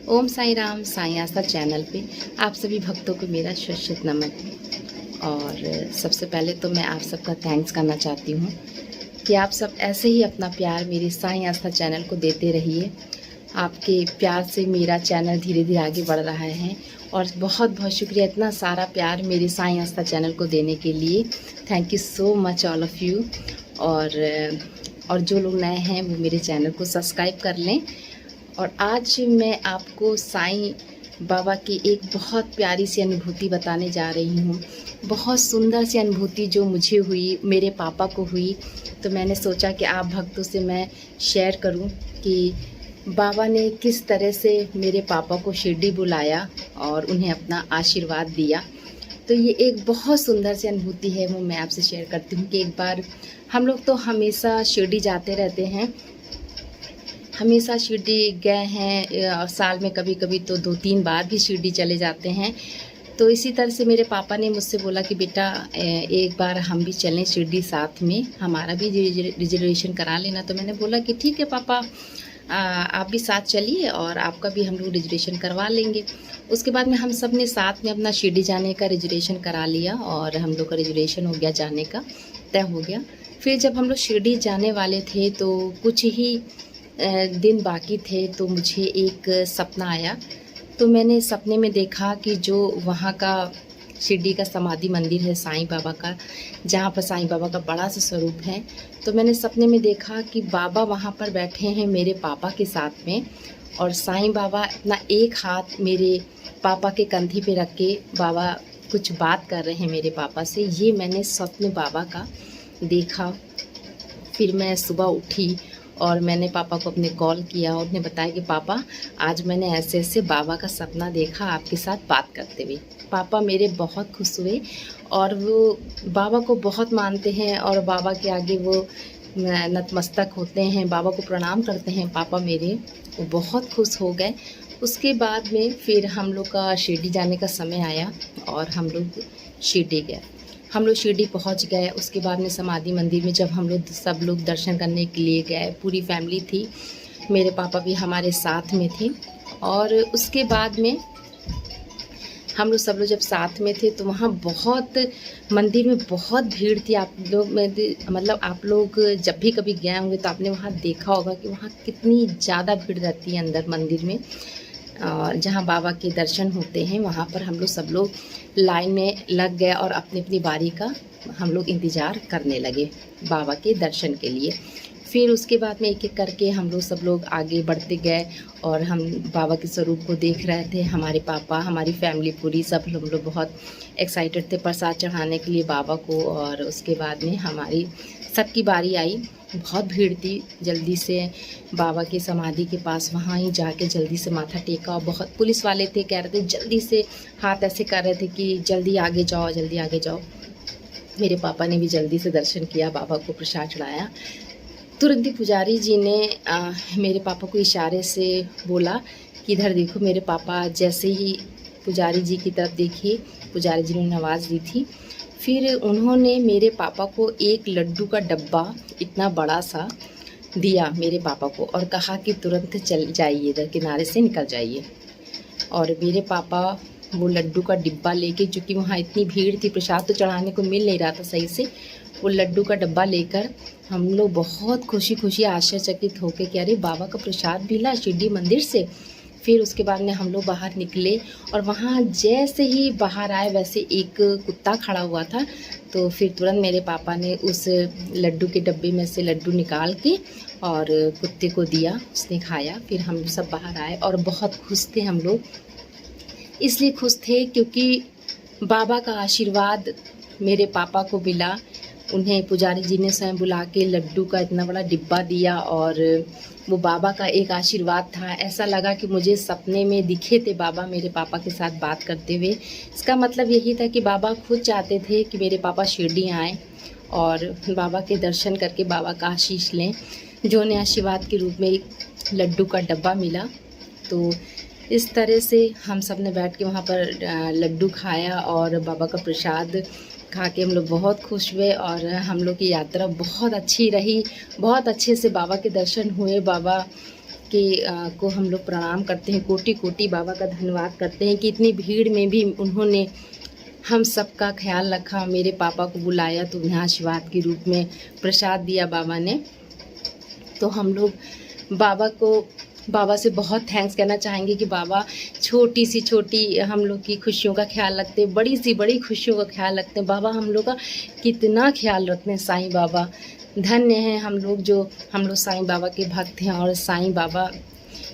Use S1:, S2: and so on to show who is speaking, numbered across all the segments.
S1: ओम साई राम साई आस्था channel पे आप सभी भक्तों को मेरा शत नमन। और सबसे पहले तो मैं आप सबका थैंक्स करना चाहती हूँ कि आप सब ऐसे ही अपना प्यार मेरे साई आस्था चैनल को देते रहिए। आपके प्यार से मेरा चैनल धीरे धीरे आगे बढ़ रहा है और बहुत बहुत शुक्रिया इतना सारा प्यार मेरे साई आस्था चैनल को देने के लिए। Thank you so much all of you. और जो लोग नए हैं वो मेरे चैनल को सब्सक्राइब कर लें। और आज मैं आपको साईं बाबा की एक बहुत प्यारी सी अनुभूति बताने जा रही हूँ। बहुत सुंदर सी अनुभूति जो मुझे हुई, मेरे पापा को हुई। तो मैंने सोचा कि आप भक्तों से मैं शेयर करूँ कि बाबा ने किस तरह से मेरे पापा को शिरडी बुलाया और उन्हें अपना आशीर्वाद दिया। तो ये एक बहुत सुंदर सी अनुभूति है, वो मैं आपसे शेयर करती हूँ कि एक बार हम लोग तो हमेशा शिरडी जाते रहते हैं, हमेशा शिरडी गए हैं और साल में कभी कभी तो 2-3 बार भी शिरडी चले जाते हैं। तो इसी तरह से मेरे पापा ने मुझसे बोला कि बेटा एक बार हम भी चलें शिरडी साथ में, हमारा भी रिजर्वेशन करा लेना। तो मैंने बोला कि ठीक है पापा, आप भी साथ चलिए और आपका भी हम लोग रिजर्वेशन करवा लेंगे। उसके बाद में हम सब ने साथ में अपना शिरडी जाने का रिजर्वेशन करा लिया और हम लोग का रिजर्वेशन हो गया, जाने का तय हो गया। फिर जब हम लोग शिरडी जाने वाले थे तो कुछ ही दिन बाकी थे तो मुझे एक सपना आया। तो मैंने सपने में देखा कि जो वहाँ का शिरडी का समाधि मंदिर है साईं बाबा का, जहाँ पर साईं बाबा का बड़ा सा स्वरूप है, तो मैंने सपने में देखा कि बाबा वहाँ पर बैठे हैं मेरे पापा के साथ में और साईं बाबा अपना एक हाथ मेरे पापा के कंधे पे रख के बाबा कुछ बात कर रहे हैं मेरे पापा से। ये मैंने स्वप्न बाबा का देखा। फिर मैं सुबह उठी और मैंने पापा को अपने कॉल किया और उन्हें बताया कि पापा आज मैंने ऐसे ऐसे बाबा का सपना देखा आपके साथ बात करते हुए। पापा मेरे बहुत खुश हुए और वो बाबा को बहुत मानते हैं और बाबा के आगे वो नतमस्तक होते हैं, बाबा को प्रणाम करते हैं। पापा मेरे वो बहुत खुश हो गए। उसके बाद में फिर हम लोग का शिरडी जाने का समय आया और हम लोग शिरडी गए। हम लोग शिरडी पहुंच गए। उसके बाद में समाधि मंदिर में जब हम लोग सब लोग दर्शन करने के लिए गए, पूरी फैमिली थी, मेरे पापा भी हमारे साथ में थे। और उसके बाद में हम लोग सब लोग जब साथ में थे तो वहाँ बहुत मंदिर में बहुत भीड़ थी। आप लोग मतलब आप लोग जब भी कभी गए होंगे तो आपने वहाँ देखा होगा कि वहाँ कितनी ज़्यादा भीड़ रहती है अंदर मंदिर में। और जहाँ बाबा के दर्शन होते हैं वहाँ पर हम लोग सब लोग लाइन में लग गए और अपनी अपनी बारी का हम लोग इंतज़ार करने लगे बाबा के दर्शन के लिए। फिर उसके बाद में एक एक करके हम लोग सब लोग आगे बढ़ते गए और हम बाबा के स्वरूप को देख रहे थे। हमारे पापा, हमारी फैमिली पूरी, सब हम लोग बहुत एक्साइटेड थे प्रसाद चढ़ाने के लिए बाबा को। और उसके बाद में हमारी सबकी बारी आई। बहुत भीड़ थी। जल्दी से बाबा की समाधि के पास वहाँ ही जाके जल्दी से माथा टेका और बहुत पुलिस वाले थे, कह रहे थे जल्दी से, हाथ ऐसे कर रहे थे कि जल्दी आगे जाओ, जल्दी आगे जाओ। मेरे पापा ने भी जल्दी से दर्शन किया, बाबा को प्रसाद चढ़ाया। तुरंत ही पुजारी जी ने मेरे पापा को इशारे से बोला कि इधर देखो। मेरे पापा जैसे ही पुजारी जी की तरफ देखिए, पुजारी जी ने आवाज़ दी थी। फिर उन्होंने मेरे पापा को एक लड्डू का डब्बा इतना बड़ा सा दिया मेरे पापा को और कहा कि तुरंत चल जाइए, इधर किनारे से निकल जाइए। और मेरे पापा वो लड्डू का डिब्बा लेके, चूँकि वहाँ इतनी भीड़ थी, प्रसाद तो चढ़ाने को मिल नहीं रहा था सही से, वो लड्डू का डब्बा लेकर हम लोग बहुत खुशी खुशी आश्चर्यचकित होकर कि अरे बाबा का प्रसाद मिला शिरडी मंदिर से। फिर उसके बाद में हम लोग बाहर निकले और वहाँ जैसे ही बाहर आए वैसे एक कुत्ता खड़ा हुआ था। तो फिर तुरंत मेरे पापा ने उस लड्डू के डब्बे में से लड्डू निकाल के और कुत्ते को दिया, उसने खाया। फिर हम सब बाहर आए और बहुत खुश थे हम लोग। इसलिए खुश थे क्योंकि बाबा का आशीर्वाद मेरे पापा को मिला। उन्हें पुजारी जी ने स्वयं बुला के लड्डू का इतना बड़ा डिब्बा दिया और वो बाबा का एक आशीर्वाद था। ऐसा लगा कि मुझे सपने में दिखे थे बाबा मेरे पापा के साथ बात करते हुए। इसका मतलब यही था कि बाबा खुद चाहते थे कि मेरे पापा शिरडी आएँ और बाबा के दर्शन करके बाबा का आशीष लें, जो उन्हें आशीर्वाद के रूप में एक लड्डू का डब्बा मिला। तो इस तरह से हम सब ने बैठ के वहाँ पर लड्डू खाया और बाबा का प्रसाद खा के हम लोग बहुत खुश हुए और हम लोग की यात्रा बहुत अच्छी रही। बहुत अच्छे से बाबा के दर्शन हुए। बाबा को हम लोग प्रणाम करते हैं, कोटि कोटि बाबा का धन्यवाद करते हैं कि इतनी भीड़ में भी उन्होंने हम सबका ख्याल रखा। मेरे पापा को बुलाया तो उन्हें आशीर्वाद के रूप में प्रसाद दिया बाबा ने। तो हम लोग बाबा से बहुत थैंक्स कहना चाहेंगे कि बाबा छोटी सी छोटी हम लोग की खुशियों का ख्याल रखते हैं, बड़ी सी बड़ी खुशियों का ख्याल रखते हैं। बाबा हम लोग का कितना ख्याल रखते हैं। साईं बाबा धन्य हैं हम लोग साईं बाबा के भक्त हैं और साईं बाबा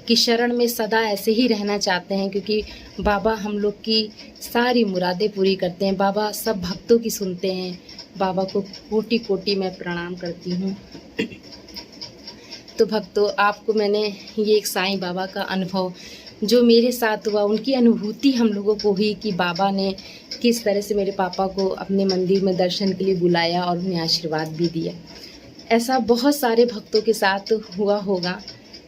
S1: की शरण में सदा ऐसे ही रहना चाहते हैं, क्योंकि बाबा हम लोग की सारी मुरादें पूरी करते हैं। बाबा सब भक्तों की सुनते हैं। बाबा को कोटि कोटि मैं प्रणाम करती हूँ। तो भक्तों, आपको मैंने ये एक साईं बाबा का अनुभव जो मेरे साथ हुआ, उनकी अनुभूति हम लोगों को हुई कि बाबा ने किस तरह से मेरे पापा को अपने मंदिर में दर्शन के लिए बुलाया और उन्हें आशीर्वाद भी दिया। ऐसा बहुत सारे भक्तों के साथ हुआ होगा,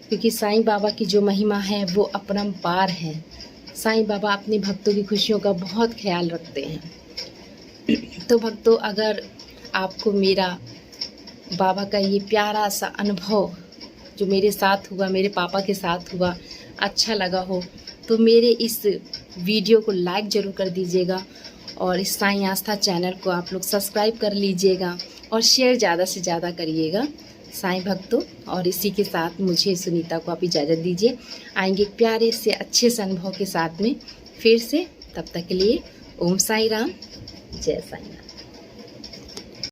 S1: क्योंकि साईं बाबा की जो महिमा है वो अपरंपार है। साईं बाबा अपने भक्तों की खुशियों का बहुत ख्याल रखते हैं। तो भक्तों, अगर आपको मेरा बाबा का ये प्यारा सा अनुभव जो मेरे साथ हुआ, मेरे पापा के साथ हुआ, अच्छा लगा हो तो मेरे इस वीडियो को लाइक ज़रूर कर दीजिएगा और इस साईं आस्था चैनल को आप लोग सब्सक्राइब कर लीजिएगा और शेयर ज़्यादा से ज़्यादा करिएगा साईं भक्तों। और इसी के साथ मुझे सुनीता को आप इजाज़त दीजिए। आएंगे एक प्यारे से अच्छे से अनुभव के साथ में फिर से। तब तक के लिए ओम साईं राम, जय साईं राम।